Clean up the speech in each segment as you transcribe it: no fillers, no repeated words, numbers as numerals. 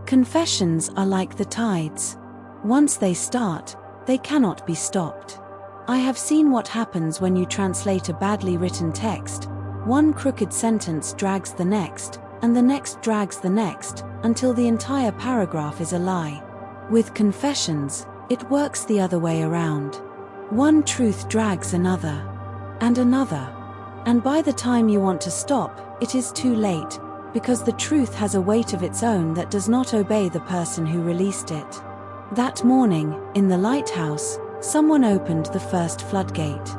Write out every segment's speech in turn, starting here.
Confessions are like the tides. Once they start, they cannot be stopped. I have seen what happens when you translate a badly written text. One crooked sentence drags the next, and the next drags the next, until the entire paragraph is a lie. With confessions, it works the other way around. One truth drags another, and another. And by the time you want to stop, it is too late, because the truth has a weight of its own that does not obey the person who released it. That morning, in the lighthouse, someone opened the first floodgate.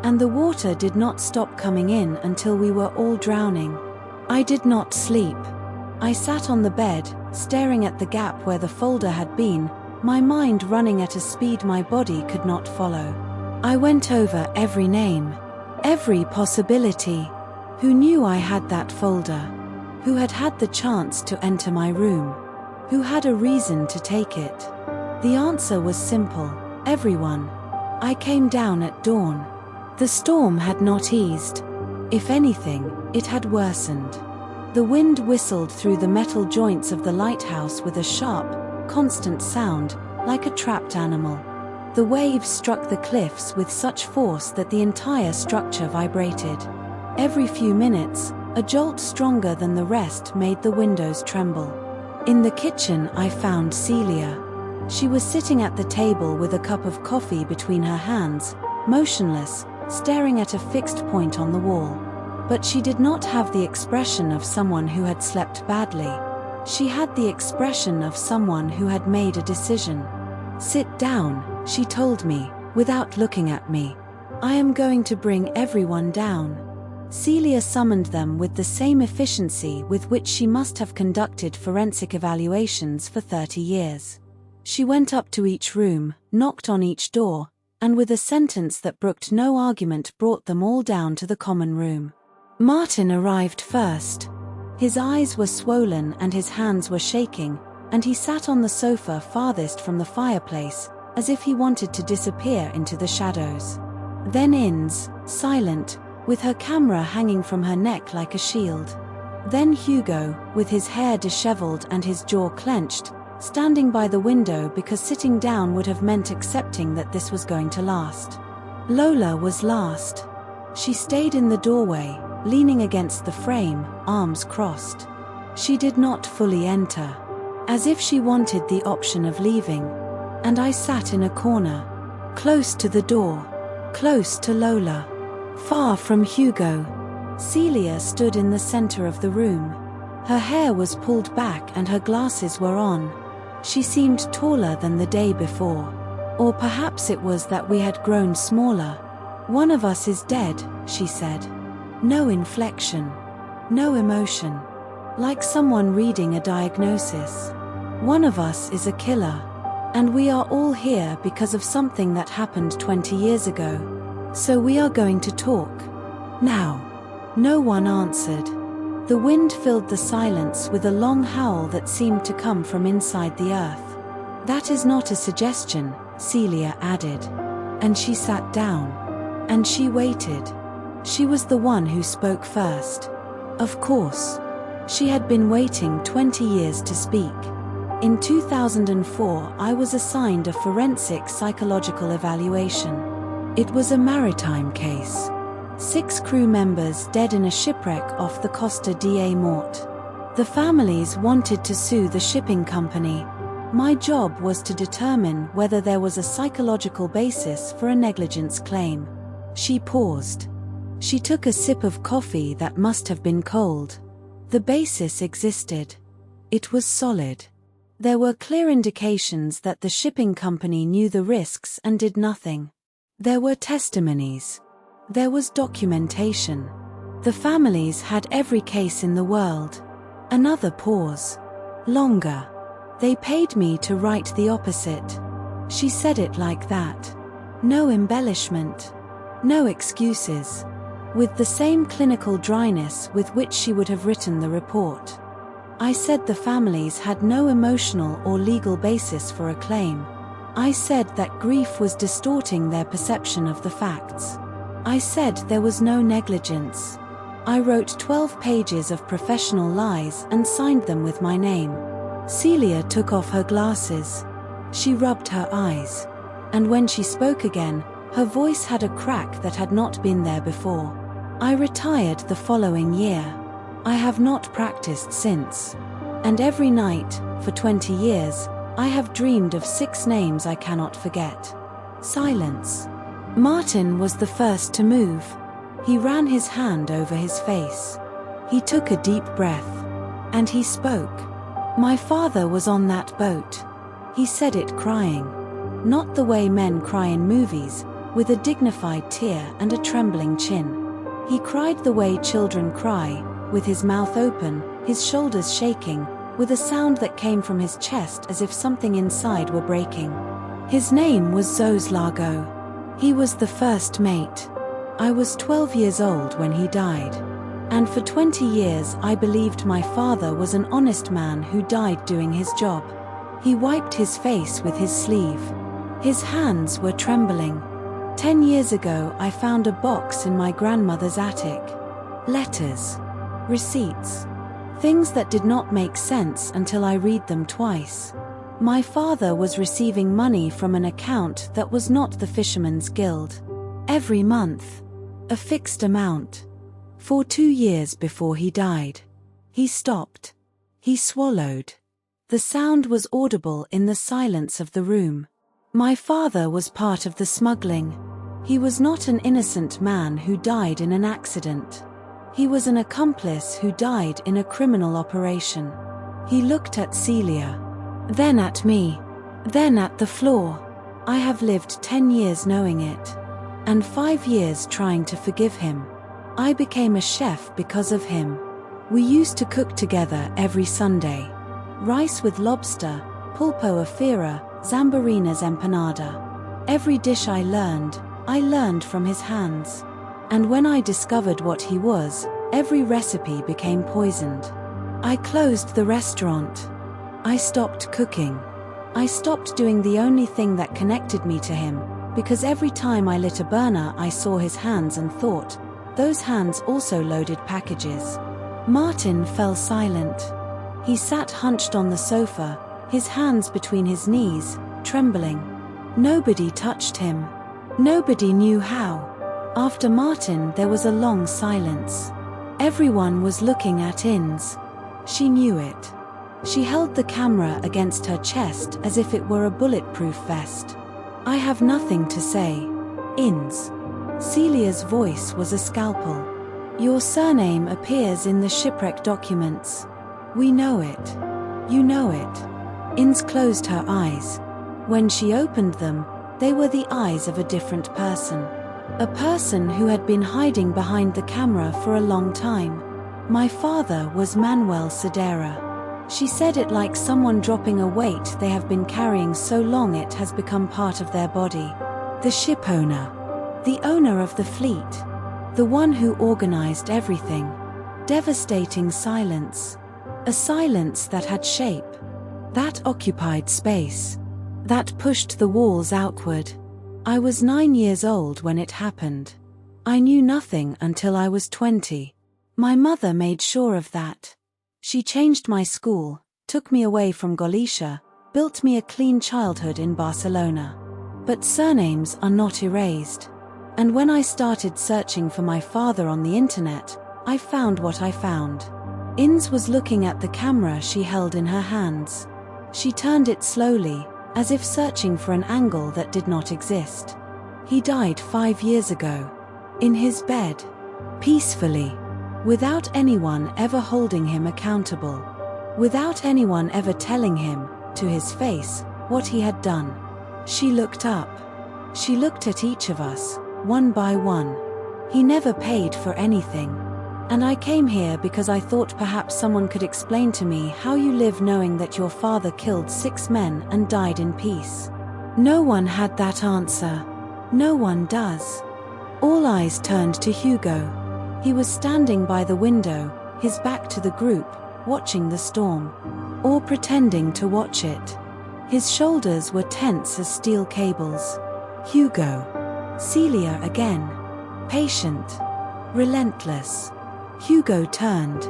And the water did not stop coming in until we were all drowning. I did not sleep. I sat on the bed, staring at the gap where the folder had been, my mind running at a speed my body could not follow. I went over every name, every possibility. Who knew I had that folder? Who had had the chance to enter my room? Who had a reason to take it? The answer was simple: everyone. I came down at dawn. The storm had not eased. If anything, it had worsened. The wind whistled through the metal joints of the lighthouse with a sharp, constant sound, like a trapped animal. The waves struck the cliffs with such force that the entire structure vibrated. Every few minutes, a jolt stronger than the rest made the windows tremble. In the kitchen I found Celia. She was sitting at the table with a cup of coffee between her hands, motionless, staring at a fixed point on the wall. But she did not have the expression of someone who had slept badly. She had the expression of someone who had made a decision. "Sit down," she told me, without looking at me. "I am going to bring everyone down." Celia summoned them with the same efficiency with which she must have conducted forensic evaluations for 30 years. She went up to each room, knocked on each door, and with a sentence that brooked no argument brought them all down to the common room. Martin arrived first. His eyes were swollen and his hands were shaking, and he sat on the sofa farthest from the fireplace, as if he wanted to disappear into the shadows. Then Inns, silent, with her camera hanging from her neck like a shield. Then Hugo, with his hair disheveled and his jaw clenched, standing by the window because sitting down would have meant accepting that this was going to last. Lola was last. She stayed in the doorway, leaning against the frame, arms crossed. She did not fully enter, as if she wanted the option of leaving. And I sat in a corner, close to the door, close to Lola, far from Hugo. Celia stood in the center of the room. Her hair was pulled back and her glasses were on. She seemed taller than the day before. Or perhaps it was that we had grown smaller. "One of us is dead," she said. No inflection. No emotion. Like someone reading a diagnosis. "One of us is a killer. And we are all here because of something that happened 20 years ago. So we are going to talk. Now." No one answered. The wind filled the silence with a long howl that seemed to come from inside the earth. "That is not a suggestion," Celia added. And she sat down. And she waited. She was the one who spoke first. Of course. She had been waiting 20 years to speak. In 2004, I was assigned a forensic psychological evaluation. It was a maritime case. 6 crew members dead in a shipwreck off the Costa da Morte. The families wanted to sue the shipping company. My job was to determine whether there was a psychological basis for a negligence claim. She paused. She took a sip of coffee that must have been cold. The basis existed. It was solid. There were clear indications that the shipping company knew the risks and did nothing. There were testimonies. There was documentation. The families had every case in the world. Another pause. Longer. "They paid me to write the opposite." She said it like that. No embellishment. No excuses. With the same clinical dryness with which she would have written the report. I said the families had no emotional or legal basis for a claim. I said that grief was distorting their perception of the facts. I said there was no negligence. I wrote 12 pages of professional lies and signed them with my name. Celia took off her glasses. She rubbed her eyes. And when she spoke again, her voice had a crack that had not been there before. I retired the following year. I have not practiced since. And every night, for 20 years, I have dreamed of 6 names I cannot forget. Silence. Martin was the first to move. He ran his hand over his face. He took a deep breath. And he spoke. My father was on that boat. He said it crying. Not the way men cry in movies, with a dignified tear and a trembling chin. He cried the way children cry, with his mouth open, his shoulders shaking, with a sound that came from his chest as if something inside were breaking. His name was Zoslago. He was the first mate. I was 12 years old when he died. And for 20 years I believed my father was an honest man who died doing his job. He wiped his face with his sleeve. His hands were trembling. 10 years ago I found a box in my grandmother's attic. Letters. Receipts. Things that did not make sense until I read them twice. My father was receiving money from an account that was not the Fisherman's Guild. Every month. A fixed amount. For 2 years before he died. He stopped. He swallowed. The sound was audible in the silence of the room. My father was part of the smuggling. He was not an innocent man who died in an accident. He was an accomplice who died in a criminal operation. He looked at Celia. Then at me. Then at the floor. I have lived 10 years knowing it. And 5 years trying to forgive him. I became a chef because of him. We used to cook together every Sunday. Rice with lobster, pulpo a fira, Zambarinas empanada. Every dish I learned from his hands. And when I discovered what he was, every recipe became poisoned. I closed the restaurant. I stopped cooking. I stopped doing the only thing that connected me to him, because every time I lit a burner I saw his hands and thought, those hands also loaded packages. Martin fell silent. He sat hunched on the sofa, his hands between his knees, trembling. Nobody touched him. Nobody knew how. After Martin there was a long silence. Everyone was looking at Inns. She knew it. She held the camera against her chest as if it were a bulletproof vest. I have nothing to say. Inns. Celia's voice was a scalpel. Your surname appears in the shipwreck documents. We know it. You know it. Inns closed her eyes. When she opened them, they were the eyes of a different person. A person who had been hiding behind the camera for a long time. My father was Manuel Sedera. She said it like someone dropping a weight they have been carrying so long it has become part of their body. The shipowner. The owner of the fleet. The one who organized everything. Devastating silence. A silence that had shape. That occupied space. That pushed the walls outward. I was 9 years old when it happened. I knew nothing until I was 20. My mother made sure of that. She changed my school, took me away from Galicia, built me a clean childhood in Barcelona. But surnames are not erased. And when I started searching for my father on the internet, I found what I found. Inns was looking at the camera she held in her hands. She turned it slowly, as if searching for an angle that did not exist. He died 5 years ago. In his bed. Peacefully. Without anyone ever holding him accountable. Without anyone ever telling him, to his face, what he had done. She looked up. She looked at each of us, one by one. He never paid for anything. And I came here because I thought perhaps someone could explain to me how you live knowing that your father killed 6 men and died in peace. No one had that answer. No one does. All eyes turned to Hugo. He was standing by the window, his back to the group, watching the storm. Or pretending to watch it. His shoulders were tense as steel cables. Hugo. Celia again. Patient. Relentless. Hugo turned.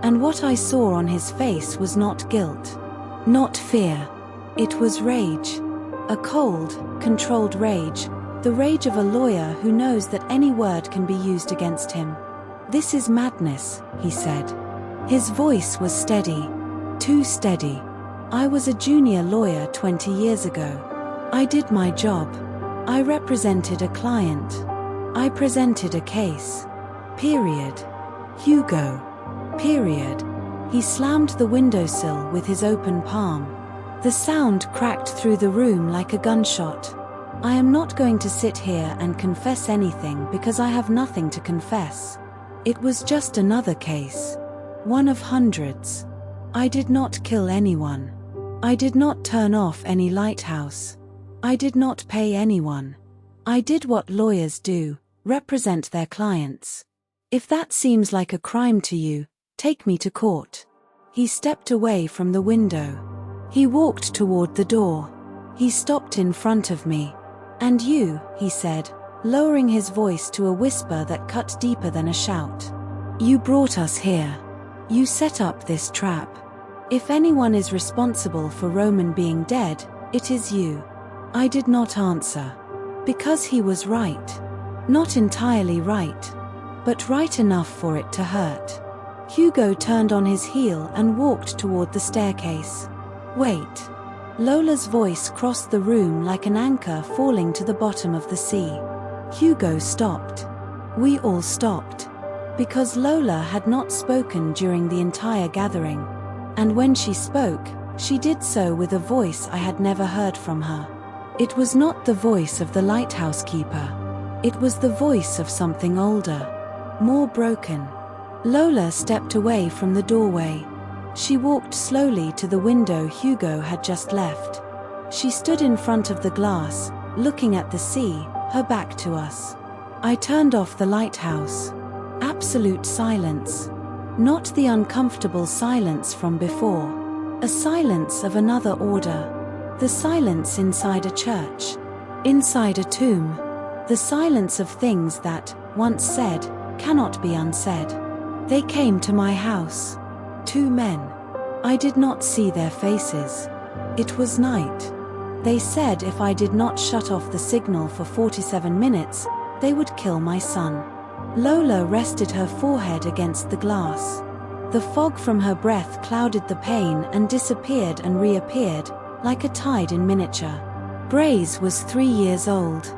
And what I saw on his face was not guilt. Not fear. It was rage. A cold, controlled rage. The rage of a lawyer who knows that any word can be used against him. "This is madness," he said. His voice was steady. Too steady. I was a junior lawyer 20 years ago. I did my job. I represented a client. I presented a case. Period. Hugo. Period. He slammed the windowsill with his open palm. The sound cracked through the room like a gunshot. I am not going to sit here and confess anything because I have nothing to confess. It was just another case. One of hundreds. I did not kill anyone. I did not turn off any lighthouse. I did not pay anyone. I did what lawyers do, represent their clients. If that seems like a crime to you, take me to court. He stepped away from the window. He walked toward the door. He stopped in front of me. "And you," he said, lowering his voice to a whisper that cut deeper than a shout. "You brought us here. You set up this trap. If anyone is responsible for Roman being dead, it is you." I did not answer. Because he was right. Not entirely right. But right enough for it to hurt. Hugo turned on his heel and walked toward the staircase. "Wait." Lola's voice crossed the room like an anchor falling to the bottom of the sea. Hugo stopped. We all stopped. Because Lola had not spoken during the entire gathering. And when she spoke, she did so with a voice I had never heard from her. It was not the voice of the lighthouse keeper. It was the voice of something older. More broken. Lola stepped away from the doorway. She walked slowly to the window Hugo had just left. She stood in front of the glass, looking at the sea, her back to us. I turned off the lighthouse. Absolute silence. Not the uncomfortable silence from before. A silence of another order. The silence inside a church. Inside a tomb. The silence of things that, once said, cannot be unsaid. They came to my house. 2 men. I did not see their faces. It was night. They said if I did not shut off the signal for 47 minutes, they would kill my son. Lola rested her forehead against the glass. The fog from her breath clouded the pain and disappeared and reappeared, like a tide in miniature. Braze was 3 years old.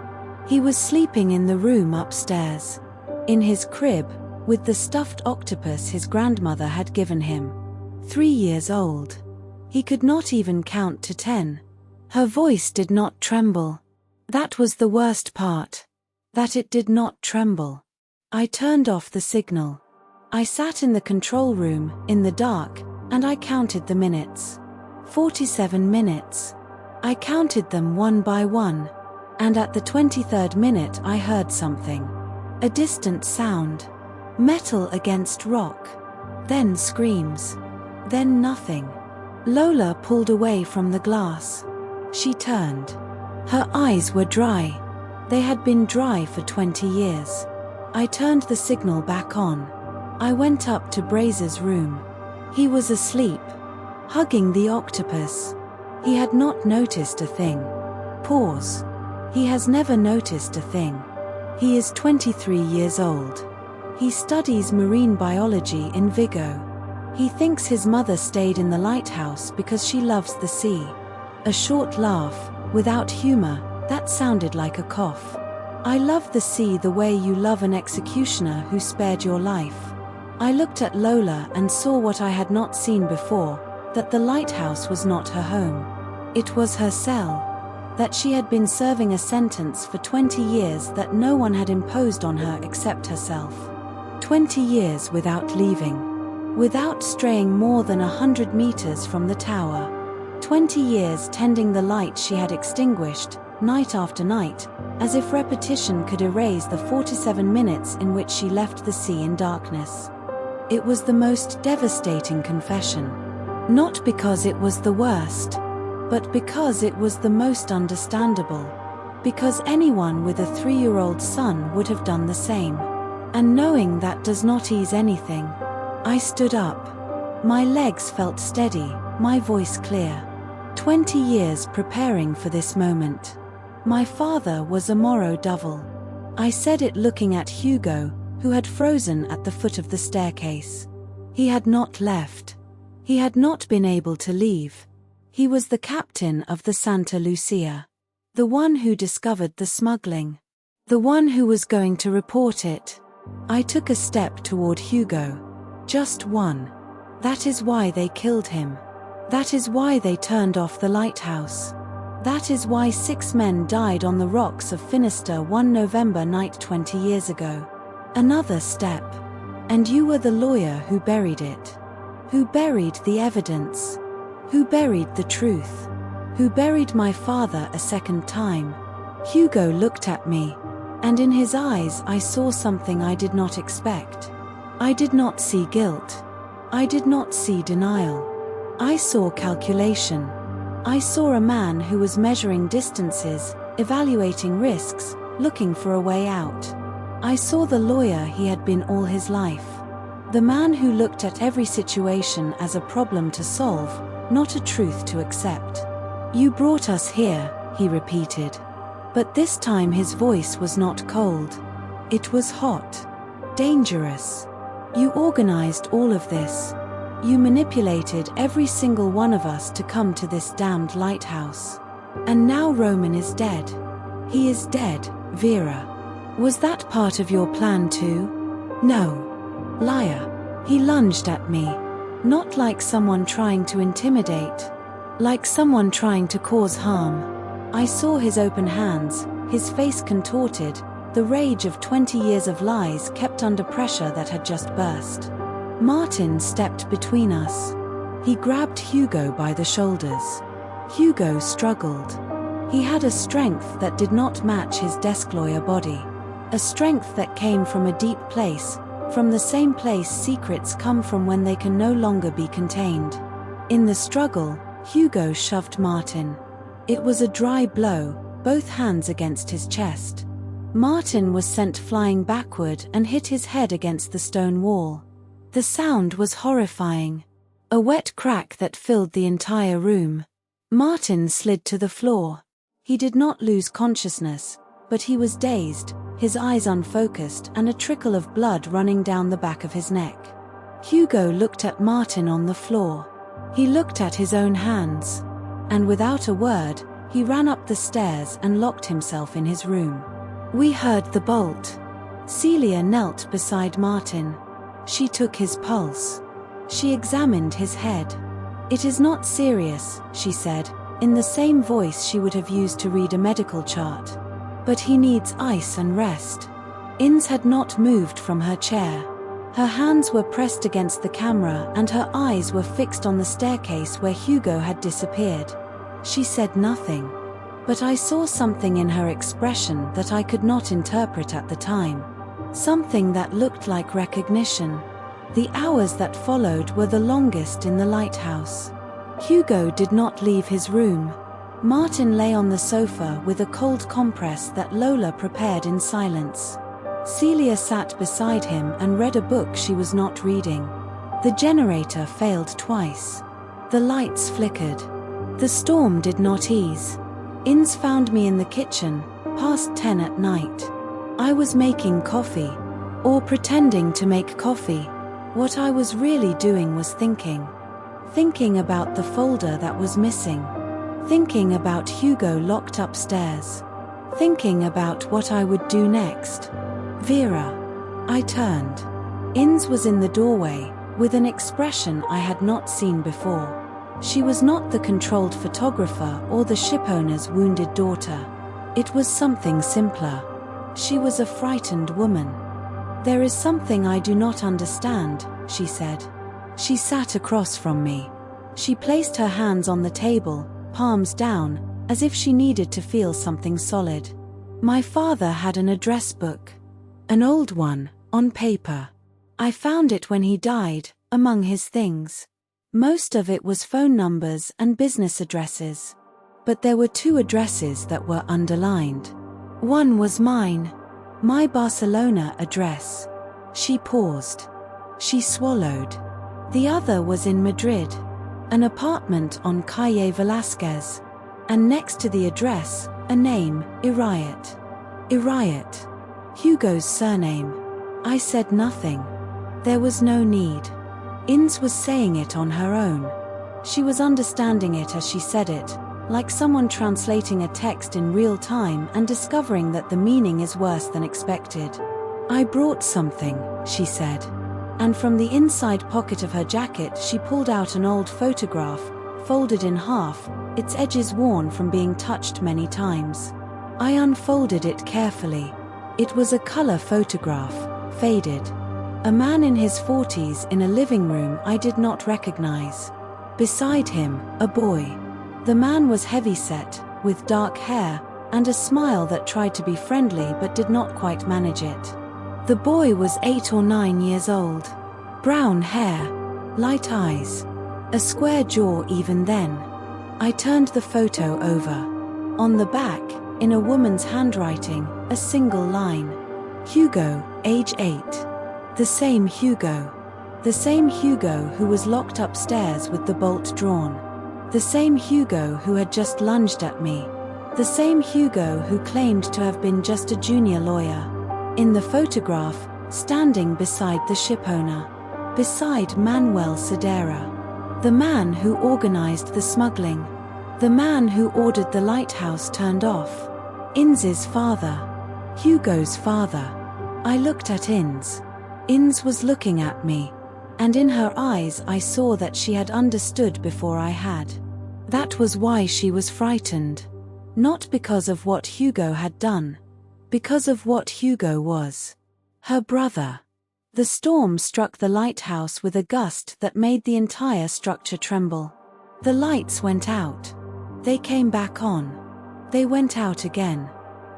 He was sleeping in the room upstairs. In his crib, with the stuffed octopus his grandmother had given him. 3 years old. He could not even count to 10. Her voice did not tremble. That was the worst part. That it did not tremble. I turned off the signal. I sat in the control room, in the dark, and I counted the minutes. 47 minutes. I counted them one by one. And at the 23rd minute I heard something. A distant sound. Metal against rock. Then screams. Then nothing. Lola pulled away from the glass. She turned. Her eyes were dry. They had been dry for 20 years. I turned the signal back on. I went up to Braze's room. He was asleep, hugging the octopus. He had not noticed a thing. Pause. He has never noticed a thing. He is 23 years old. He studies marine biology in Vigo. He thinks his mother stayed in the lighthouse because she loves the sea. A short laugh, without humor, that sounded like a cough. I love the sea the way you love an executioner who spared your life. I looked at Lola and saw what I had not seen before, that the lighthouse was not her home. It was her cell. That she had been serving a sentence for 20 years that no one had imposed on her except herself. 20 years without leaving. Without straying more than 100 meters from the tower. 20 years tending the light she had extinguished, night after night, as if repetition could erase the 47 minutes in which she left the sea in darkness. It was the most devastating confession. Not because it was the worst, but because it was the most understandable. Because anyone with a 3-year-old son would have done the same. And knowing that does not ease anything. I stood up. My legs felt steady, my voice clear. 20 years preparing for this moment. My father was a Moro Devil. I said it looking at Hugo, who had frozen at the foot of the staircase. He had not left. He had not been able to leave. He was the captain of the Santa Lucia. The one who discovered the smuggling. The one who was going to report it. I took a step toward Hugo. Just one. That is why they killed him. That is why they turned off the lighthouse. That is why 6 men died on the rocks of Finisterre one November night 20 years ago. Another step. And you were the lawyer who buried it. Who buried the evidence. Who buried the truth. Who buried my father a second time. Hugo looked at me. And in his eyes I saw something I did not expect. I did not see guilt. I did not see denial. I saw calculation. I saw a man who was measuring distances, evaluating risks, looking for a way out. I saw the lawyer he had been all his life. The man who looked at every situation as a problem to solve, not a truth to accept. You brought us here, he repeated. But this time his voice was not cold. It was hot. Dangerous. You organized all of this. You manipulated every single one of us to come to this damned lighthouse. And now Roman is dead. He is dead, Vera. Was that part of your plan too? No. Liar. He lunged at me. Not like someone trying to intimidate. Like someone trying to cause harm. I saw his open hands, his face contorted, the rage of 20 years of lies kept under pressure that had just burst. Martin stepped between us. He grabbed Hugo by the shoulders. Hugo struggled. He had a strength that did not match his desk lawyer body. A strength that came from a deep place, from the same place secrets come from when they can no longer be contained. In the struggle, Hugo shoved Martin. It was a dry blow, both hands against his chest. Martin was sent flying backward and hit his head against the stone wall. The sound was horrifying. A wet crack that filled the entire room. Martin slid to the floor. He did not lose consciousness, but he was dazed, his eyes unfocused and a trickle of blood running down the back of his neck. Hugo looked at Martin on the floor. He looked at his own hands. And without a word, he ran up the stairs and locked himself in his room. We heard the bolt. Celia knelt beside Martin. She took his pulse. She examined his head. It is not serious, she said, in the same voice she would have used to read a medical chart. But he needs ice and rest. Ins had not moved from her chair. Her hands were pressed against the camera and her eyes were fixed on the staircase where Hugo had disappeared. She said nothing. But I saw something in her expression that I could not interpret at the time. Something that looked like recognition. The hours that followed were the longest in the lighthouse. Hugo did not leave his room. Martin lay on the sofa with a cold compress that Lola prepared in silence. Celia sat beside him and read a book she was not reading. The generator failed twice. The lights flickered. The storm did not ease. Ins found me in the kitchen, past 10 at night. I was making coffee. Or pretending to make coffee. What I was really doing was thinking. Thinking about the folder that was missing. Thinking about Hugo locked upstairs. Thinking about what I would do next. Vera. I turned. Ins was in the doorway, with an expression I had not seen before. She was not the controlled photographer or the shipowner's wounded daughter. It was something simpler. She was a frightened woman. There is something I do not understand, she said. She sat across from me. She placed her hands on the table, palms down, as if she needed to feel something solid. My father had an address book. An old one, on paper. I found it when he died, among his things. Most of it was phone numbers and business addresses. But there were 2 addresses that were underlined. One was mine. My Barcelona address. She paused. She swallowed. The other was in Madrid. An apartment on Calle Velasquez. And next to the address, a name, Iriot. Iriot. Hugo's surname. I said nothing. There was no need. Inez was saying it on her own. She was understanding it as she said it, like someone translating a text in real time and discovering that the meaning is worse than expected. I brought something, she said. And from the inside pocket of her jacket she pulled out an old photograph, folded in half, its edges worn from being touched many times. I unfolded it carefully. It was a color photograph, faded. A man in his 40s in a living room I did not recognize. Beside him, a boy. The man was heavy-set, with dark hair, and a smile that tried to be friendly but did not quite manage it. The boy was 8 or 9 years old. Brown hair, light eyes, a square jaw even then. I turned the photo over. On the back, in a woman's handwriting, a single line. Hugo, age 8. The same Hugo. The same Hugo who was locked upstairs with the bolt drawn. The same Hugo who had just lunged at me. The same Hugo who claimed to have been just a junior lawyer. In the photograph, standing beside the shipowner. Beside Manuel Cedera. The man who organized the smuggling. The man who ordered the lighthouse turned off. Inez's father. Hugo's father. I looked at Inez. Inez was looking at me. And in her eyes I saw that she had understood before I had. That was why she was frightened. Not because of what Hugo had done. Because of what Hugo was. Her brother. The storm struck the lighthouse with a gust that made the entire structure tremble. The lights went out. They came back on. They went out again.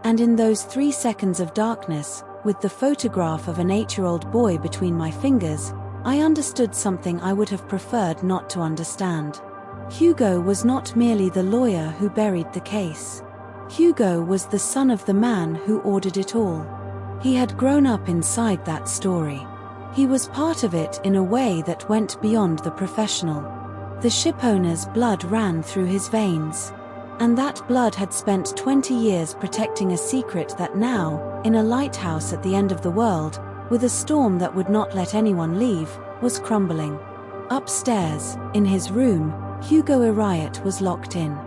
And in those 3 seconds of darkness, with the photograph of an 8-year-old boy between my fingers, I understood something I would have preferred not to understand. Hugo was not merely the lawyer who buried the case. Hugo was the son of the man who ordered it all. He had grown up inside that story. He was part of it in a way that went beyond the professional. The shipowner's blood ran through his veins. And that blood had spent 20 years protecting a secret that now, in a lighthouse at the end of the world, with a storm that would not let anyone leave, was crumbling. Upstairs, in his room, Hugo Iriot was locked in.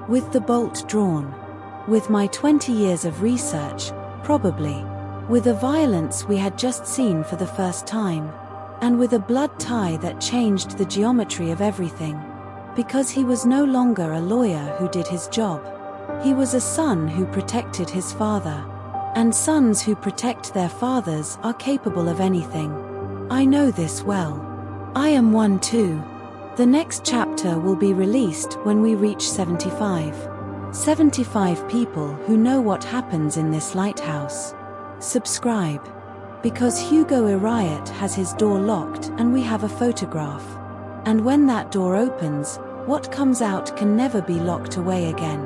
With the bolt drawn. With my 20 years of research, probably. With a violence we had just seen for the first time. And with a blood tie that changed the geometry of everything. Because he was no longer a lawyer who did his job. He was a son who protected his father. And sons who protect their fathers are capable of anything. I know this well. I am one too. The next chapter will be released when we reach 75. 75 people who know what happens in this lighthouse. Subscribe. Because Hugo Iriot has his door locked and we have a photograph. And when that door opens, what comes out can never be locked away again.